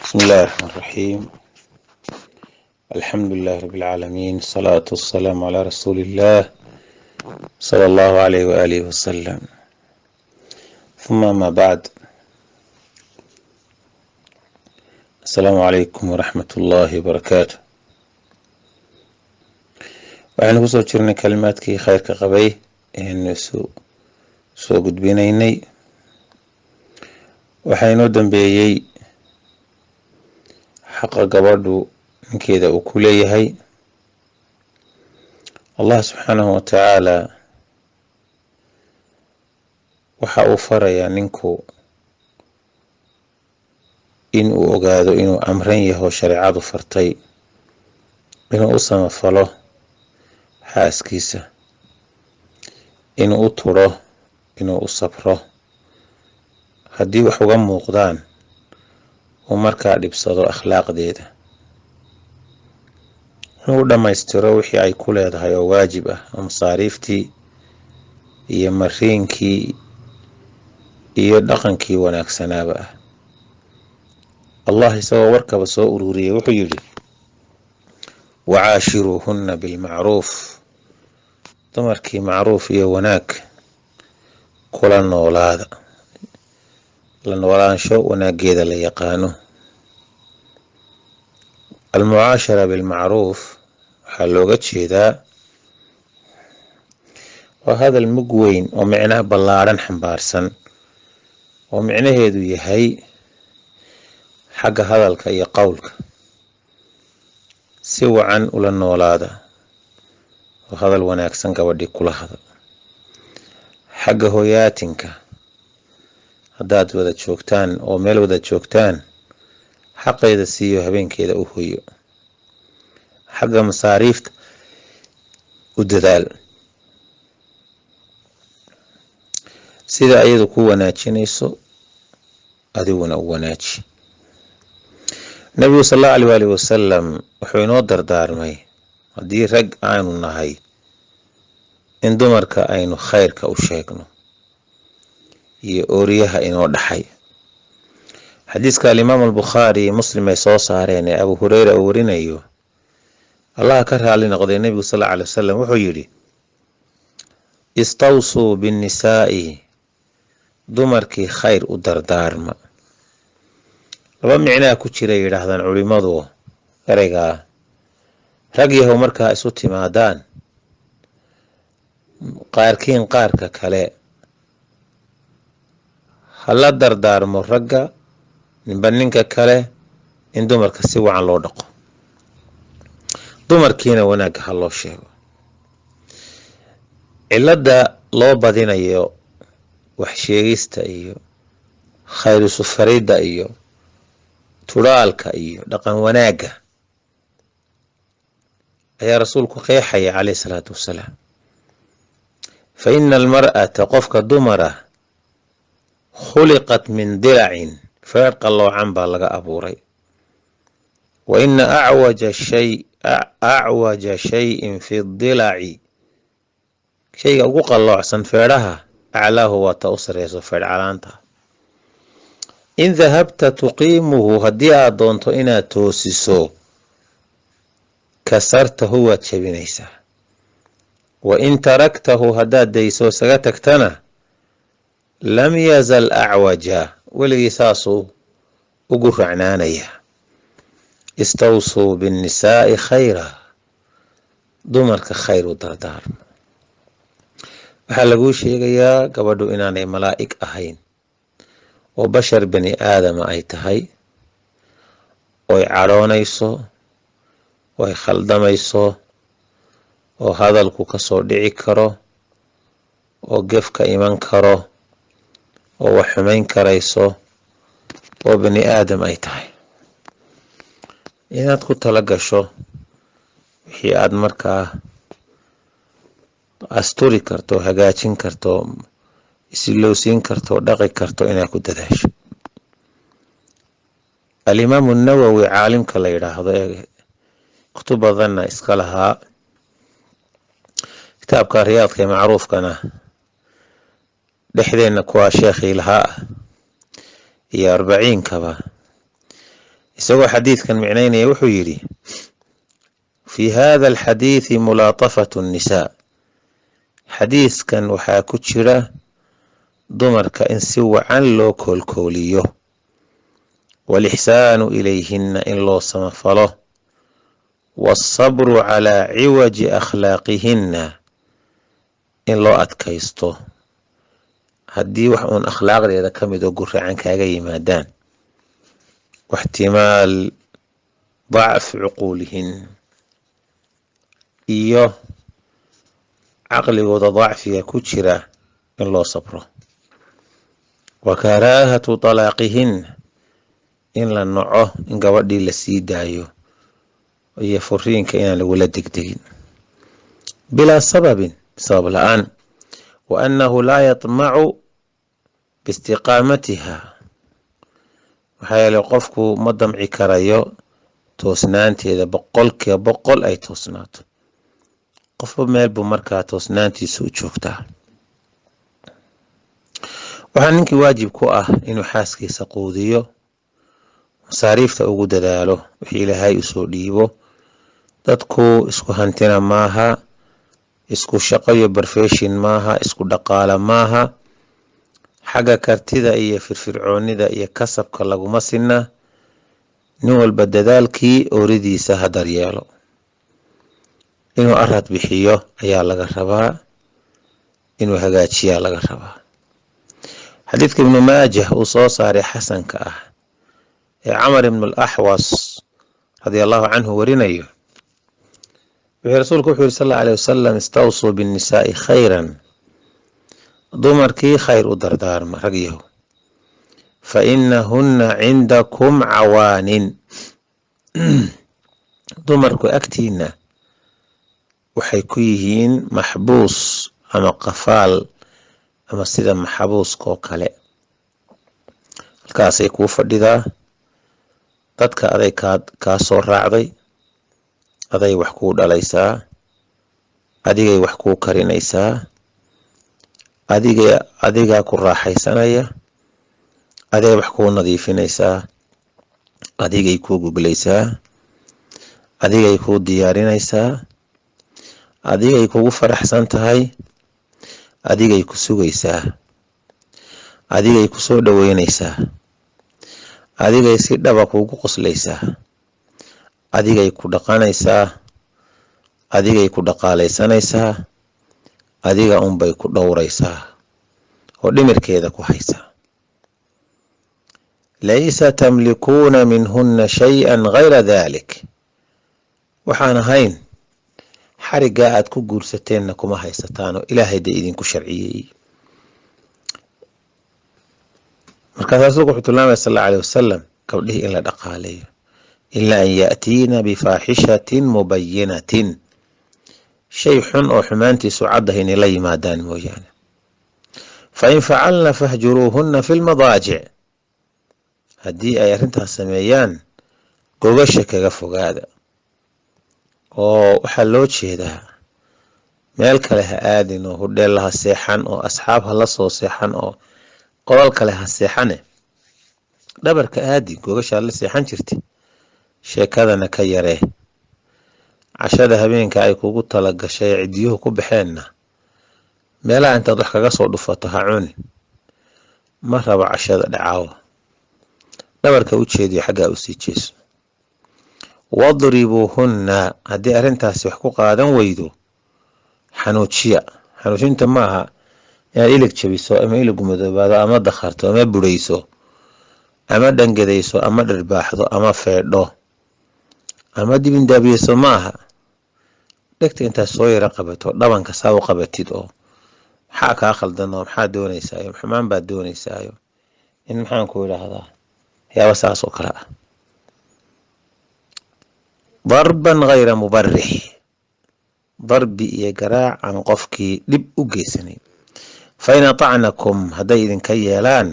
بسم الله الرحمن الرحيم. الحمد لله رب العالمين، الصلاة والسلام على رسول الله صلى الله عليه وآله وسلم. ثم ما بعد. السلام عليكم ورحمة الله وبركاته. waxaynu kusoo jirnay kalimaadkii khayrka qabay eenu soo gudbinaynay. waxaa inoo dambeeyey xaqa gabadhu ninkeeda uu ku leeyahay. allah subxaanahu wa tacaala waxa uu farayaa ninku in uu ogaado inuu amran yaho shareecadu fartay inuu u samafalo xaaskiisa, inuu u turo, inuu u sabro. haddii wax uga muuqdaan uu markaa dhibsado akhlaaqdeeda, inuu dhammaystiro wixii ay ku leedahay oo waajib ah oo masaariiftii iyo mariinkii iyo dhaqankii wanaagsanaaba ah. allah isagoo warkaba soo ururiyey wuxuu yidhi wacaashiruuhunna bilmacruuf, dumarkii macruuf iyo wanaag kula noolaada. la noolaansho wanaageeda la yaqaano. almucaashara bilmacruuf waxaa looga jeedaa waa hadal mug weyn oo micnaha ballaadhan xambaarsan, oo micnaheedu yahay xagga hadalka iyo qowlka si wacan ula noolaada oo hadal wanaagsan gabadhii kula hadal. xagga hoyaatinka haddaad wada joogtaan oo meel wada joogtaan, xaqeeda siiyo, habeenkeeda u hoyo. xagga masaariifta u dadaal sida iyadu ku wanaajinayso adiguna u wanaaji. nabigu sallallahu alayhi wa alihi wasallam wuxuu inoo dardaarmay haddii rag aanu nahay in dumarka aynu khayrka u sheegno iyo ooriyaha inoo dhaxay. xadiiska alimaam albukhaari iyo muslim ay soo saareen ee abu hureyra uu warinayo, allah ka raali noqday, nebigu sallallahu alayhi wasallam wuxuu yidhi istawsuu binnisaa'i, dumarkii khayr u dardaarma. laba micnaa ku jira yidhaahdaan culimadu ereygaa. rag yahow markaa isu timaadaan, qaarkiin qaarka kale hala dardaarmo ragga, ninba ninka kale in dumarka si wacan loo dhaqo, dumarkiina wanaagga ha loo sheego. cilada loo badinayo wax sheegista iyo khayr isu faridda iyo turaalka iyo dhaqan wanaagga ayaa rasuulku qeexaya calayhi salaatu wasalaam. fa ina almar'ata, qofka dumara, khuliqat min dilacin, feer qalloocan baa laga abuuray. wa ina acwaja shayin fi dilaci, shayga ugu qalloocsan feedhaha, aclaahu waa ta u sareyso feedh calaanta. in dahabta tuqiimuhu, haddii aad doonto inaad toosiso, kasartahu waad jabinaysaa. wa in taraktahu, haddaad dayso isaga tagtana, lam yazal acwaja, weligii saasuu ugu racnaanaya. istawsuu binnisaa'i khayra, dumarka khayr u dardaarma. waxaa laguu sheegayaa gabadhu inaanay malaa'ig ahayn oo bashar bani aadama ay tahay, oy cadhoonayso, oy khaldamayso, oo hadalku ka soo dhici karo, oo gefka iman karo, oo wax xumayn karayso, oo bani aadam ay tahay. inaad ku tala gasho wixii aad markaa asturi karto, hagaajin karto, isilowsiin karto, dhaqi karto, inaad ku dadaasho. alimaamu nawowi, caalimka la yidhaahdo ee kutub badanna iska lahaa, kitaabka riyaadka ee macruufkana dhexdeenna kuwaa sheekhii lahaa iyo 40kaba, isagoo xadiidkan micnaynaya wuxuu yidhi fii hada alxadiidi mulaatafatu nnisaa, xadiidkan waxaa ku jira dumarka in si wacan loo koolkooliyo, waalixsaanu ilayhinna in loo samafalo, waalsabru calaa ciwaji akhlaaqihinna in loo adkaysto haddii wax uun akhlaaqdeeda ka mid oo guracan kaaga yimaadaan, waxtimaal dacfi cuquulihin iyo caqligooda dacfiga ku jira in loo sabro, wa karaahatu talaaqihin in la noco in gabadhii la sii daayo iyo furiinka inaan lagula degdegin bilaa sababin, sabab la-aan, wa annahu laa yatmacu biistiqaamatiha, maxaa yeelay qofku ma damci karayo toosnaanteeda 100% ay toosnaato, qofba meel buu markaa toosnaantiisa u joogtaa. waxaa ninkii waajib ku ah inuu xaaskiisa quudiyo, masaariifta ugu dadaalo, wixii ilaahay usoo dhiibo. dadku isku hantina maaha, isku shaqo iyo barfeshin maaha, isku dhaqaala maaha, xagga kartida iyo firfircoonida iyo kasabka laguma sinna. nin walba dadaalkii ooridiisa ha daryeelo, inuu arad bixiyo ayaa laga rabaa, inuu hagaajiyaa laga rabaa. xadiidka ibnu maajah uu soo saaray xasanka ah ee camar ibn al-axwas radiallahu canhu warinayo, rasuulku wuxuu yidhi sal alla alay wasalam, istawsuu binnisaa'i khayran, dumarkii khayr u dardaarma rag yahow, fa inahunna cindakum cawaanin, dumarku agtiina waxay ku yihiin maxbuus ama qafaal ama sida maxabuuska oo kale, halkaasay kuu fadhidaa, dadka aday kaa soo raacday, aday wax kuu dhalaysaa, adigay wax kuu karinaysaa, adigaa ku raaxaysanaya, aday wax kuu nadiifinaysaa, adigay kuu goglaysaa, adigay kuu diyaarinaysaa, adigay kugu faraxsan tahay, adigay ku sugaysaa, adigay ku soo dhaweynaysaa, adigay si dhaba kuugu qoslaysaa, adigay ku dhaqanaysaa, adigay ku dhaqaalaysanaysaa, adiga unbay ku dhowraysaa oo dhimirkeeda ku haysaa. laysa tamlikuuna minhunna shay-an gayra dalik, waxaan ahayn xariggaa aad ku guursateenna kuma haysataanoo ilaahay dee idinku sharciyeeyey. markaas rasuulku wuxuu tilmaamaya sal alla alay wasalam gabdhihii in la dhaqaaleeyo, ilaa an ya'tiina bifaaxishatin mubayinatin, shay xun oo xumaantiisu caddahay inay la yimaadaan mooyaane. fain facalna fahjuruuhunna fi lmadaajic, haddii ay arrintaas sameeyaan gogasha kaga fogaada, oo waxaa loo jeedaa meel kale ha aadin oo hudheella ha seexan oo asxaab ha la soo seexan oo qolal kale ha seexane, dhabarka aadi, gogashaad la seexan jirti, sheekadana ka yaree, cashada habeenka ay kugu tala gashay ciddiyuhu ku baxeenna meelaha intaad wax kaga soo dhufato ha cuni, ma rabo cashada dhacaawa, dhabarka u jeediyo xaggaa u sii jeeso. wadribuuhunna, haddii arrintaasi wax ku qaadan weydo xanuujiya. xanuujinta maaha inaad ilig jabiso ama ilig madoobaado ama dakharto ama burayso ama dhangadayso ama dharbaaxdo ama feedho ama dibindaabiyeyso maaha. dhegta intaad soo yara qabato dhabanka saa u qabatid oo maxaa kaa khaldan oo maxaa doonaysaayo, xumaan baad doonaysaayo, in maxaan ku idhaahdaa yaaba saas oo kale ah. darban gayra mubarix, darbi iyo garaac aan qofkii dhib u geysanayn. fain atacnakum, hadday idinka yeelaan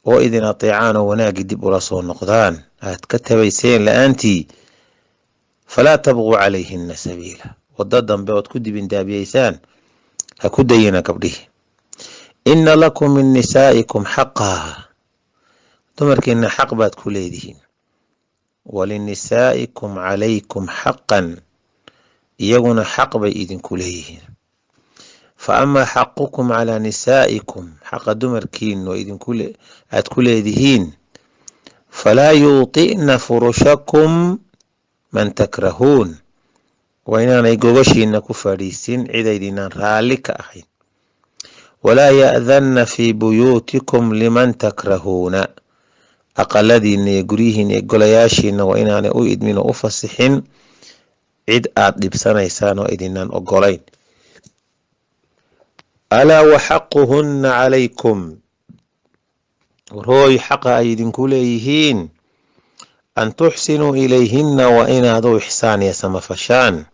oo idin ateecaan oo wanaaggii dib ula soo noqdaan aad ka tabayseen la-aantii, falaa tabquu calayhinna sabiila, waddo dambe ood ku dibindaabiyeysaan ha ku dayina gabdhihi. inna lakum min nisaa'ikum xaqaa, dumarkiina xaq baad ku leedihiin, walinisaa'ikum calaykum xaqan, iyaguna xaq bay idinku leeyihiin. fa amaa xaqukum calaa nisaa'ikum, xaqa dumarkiinu aad ku leedihiin, falaa yuuطi'na furushakum man takrahuun, waa inaanay gogashiina ku fadhiisin cidaydinaan raalli ka ahayn. walaa ya'danna fii buyuutikum liman takrahuuna, aqaladiina iyo guryihiina iyo golayaashiina waa inaanay u idmin oo u fasixin cid aad dhibsanaysaan oo idinaan ogolayn. alaa waxaquhunna calaykum, warhooy xaqa ay idinku leeyihiin, an tuxsinuu ilayhinna waa inaad u ixsaan iyo samafashaan,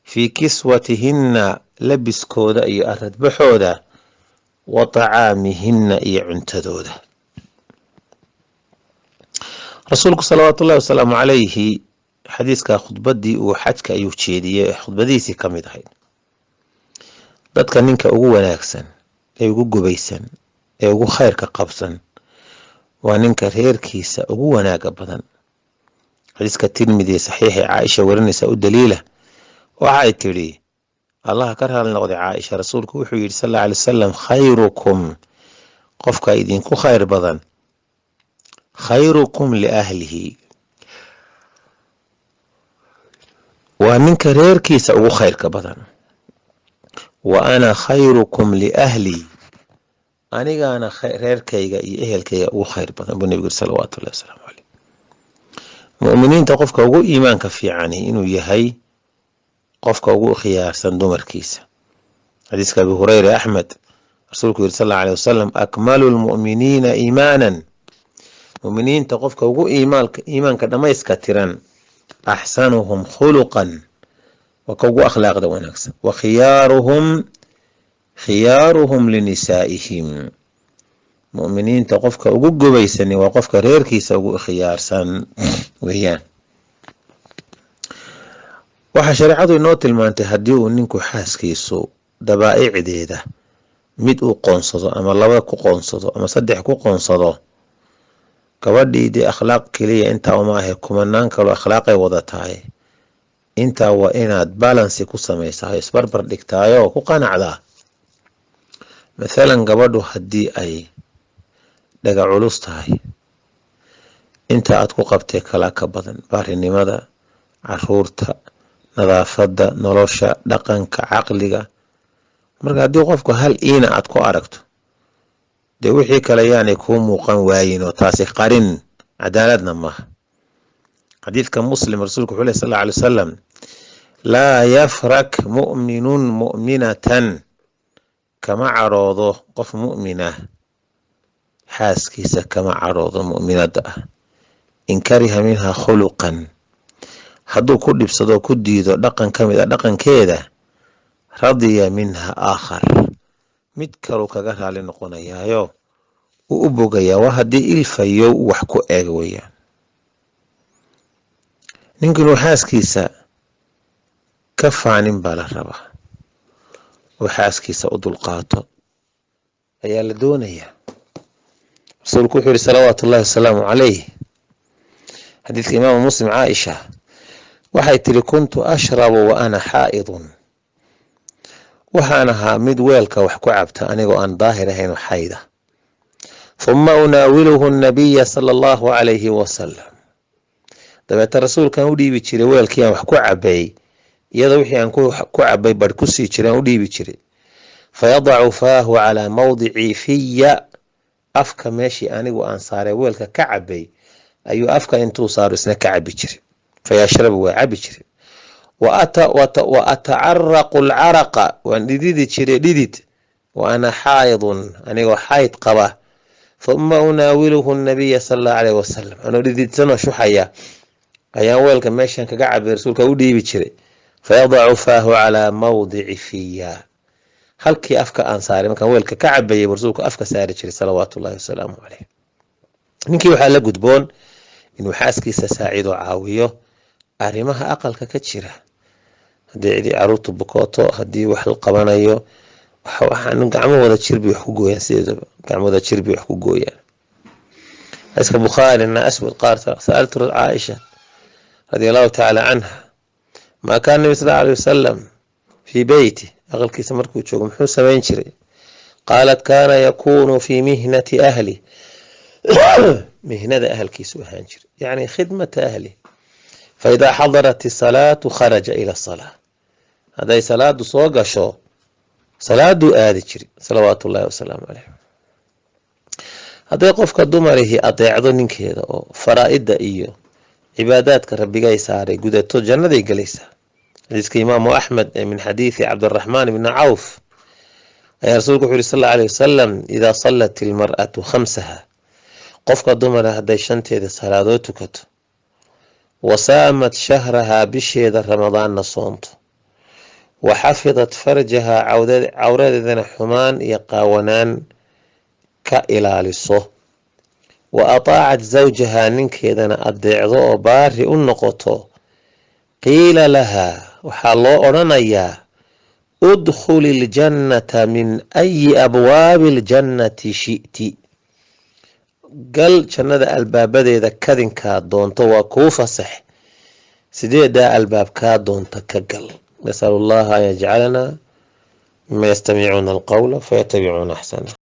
fii kiswatihinna labiskooda iyo aradbaxooda, wa tacaamihinna iyo cuntadooda. rasuulku salawaatu ullahi wasalaamu calayhi xadiiskaa khudbadii uu xajka ayuu jeediyey, khudbadihiisii ka mid ahayd. dadka ninka ugu wanaagsan ee ugu gubaysan ee ugu khayrka qabsan waa ninka reerkiisa ugu wanaaga badan. xadiiska tirmidi ee saxiixay caaisha warinaysa u daliila, waxay tidhi, allaha ka raali noqday caaisha, rasuulku wuxuu yidhi sal alla alay wasalam, khayrukum, qofka idinku khayr badan, khayrukum liahlihi, waa ninka reerkiisa ugu khayrka badan. wa ana khayrukum liahlii, anigaana reerkayga iyo ehelkayga ugu khayr badan buu nebigu yiri salawaatu ullahi wasalaamu caleyh. mu'miniinta qofka ugu iimaanka fiicani inuu yahay qofka ugu khiyaarsan dumarkiisa. xadiiska abi hurayra axmed, rasuulku yiri sal alla aleyh wasalam, akmalu lmu'miniina iimaanan, mu'miniinta qofka ugu iimaanka dhammayska tiran, axsanuhum khuluqan, waa ka ugu akhlaaqda wanaagsan, wa khiyaaruhum linisaa'ihim, mu'miniinta qofka ugu gubaysani waa qofka reerkiisa ugu khiyaarsan weeyaan. waxaa shareecadu inoo tilmaantay haddii uu ninku xaaskiisu dabaa'icdeeda mid uu qoonsado ama laba ku qoonsado ama saddex ku qoonsado, gabadhii dee akhlaaq keliya intaa uma ahe kumanaan kaloo akhlaaqay wada tahay, intaa waa inaad balansi ku samaysaa, isbarbar dhigtaayo oo ku qanacdaa. mathalan gabadhu haddii ay dhaga culus tahay, inta aad ku qabtay kala ka badan, baarinimada, caruurta, nadaafadda, nolosha, dhaqanka, caqliga. marka haddii qofku hal iina aad ku aragto, dee wixii kale yaanay kuu muuqan waayin oo taasi qarin, cadaaladna maaha. xadiidka muslim, rasuulku wuxuu leh sal alla alay wasalam, laa yafrak mu'minun mu'minatan, kama caroodo qof mu'minah xaaskiisa kama caroodo mu'minada ah, in kariha minha khuluqan, hadduu ku dhibsado ku diido dhaqan ka mid a dhaqankeeda, radiya minha aakhar, mid kaluu kaga raali noqonayaayo uu u bogayaa. waa haddii ilfayo wax ku eeg weyaan. ninkinuu xaaskiisa ka faanin baa la rabaa, oo xaaskiisa u dulqaato ayaa la doonayaa. rasuulku wuxuu yihi salawaatu ullahi wasalaamu calayh, xadiidka imaamu muslim, caaisha waxay tihi, kuntu ashrabu wa ana xaa'idun, waxaan ahaa mid weelka wax ku cabta anigoo aan daahir ahayn oo xayda. uma unaawiluhu nabiya sala allahu calayhi wasalam, dabeeta rasuulkaan u dhiibi jiray weelkii aan wax ku cabay, iyadoo wixii aan ku cabay barh ku sii jiray aan u dhiibi jiray. fayadacu faahu calaa mawdici fiya, afka meeshii anigu aan saaray weelka ka cabay ayuu afka intuu saaro isna ka cabi jiray. fayashrabu waa cabi jiray. wa atacaraqu alcaraqa, waan dhididi jiray dhidid, wa ana xaa'idun, anigoo xayd qaba. uma unaawiluhu nabiya sala allahu calayhi wasalam, anoo dhididsanoo shuxaya ayaan weelka meeshan kaga cabay rasuulka u dhiibi jiray. fayadacu faahu calaa mawdici fiya, halkii afka aan saaray markaan weelka ka cabayay rasuulku afka saari jiray salawaatu ullahi wasalaamu caleyh. ninkii waxaa la gudboon inuu xaaskiisa saacido caawiyo arrimaha aqalka ka jira, haddii cidii caruurta bukooto, haddii wax la qabanayo, waxaan gacmo wada jir bay wax ku gooyaan, sideedaba gacmo wada jir bay wax ku gooyaan. حديث البخاري أن أسود قال سألت عائشة رضي الله تعالى عنها ما كان النبي صلى الله عليه وسلم في بيته أغل كيس مركو تشوق محو سمين شري قالت كان يكون في مهنة أهلي مهنة أهل كيس وهانشري يعني خدمة أهلي فإذا حضرت الصلاة خرج إلى الصلاة هذا صلاة صوغ شو صلاة آدي شري صلوات الله وسلام عليه هذا يقف كدمره أطيع ظنين كذا فرائد إيو عبادات ربي ساري قدتو جنة دي قليسة حديث إمام أحمد من حديث عبد الرحمن بن عوف يا رسولك صلى الله عليه وسلم إذا صلت المرأة خمسها قفك دمر هذا شنتي إذا صلاتك وصامت شهرها بشهد رمضان نصونت وحفظت فرجها عورات ذن حمان يقاونان كإلالصه وأطاعت زوجها ننك إذن أدعضو بارئ النقطو قيل لها وحالو أرنيا ادخل الجنة من أي أبواب الجنة شئت قال جنة الباب إذا كذن كادونت وكوفة صح سيدي الباب كادونت كقل نسأل الله أن يجعلنا مما يستمعون القول فيتبعون أحسنه.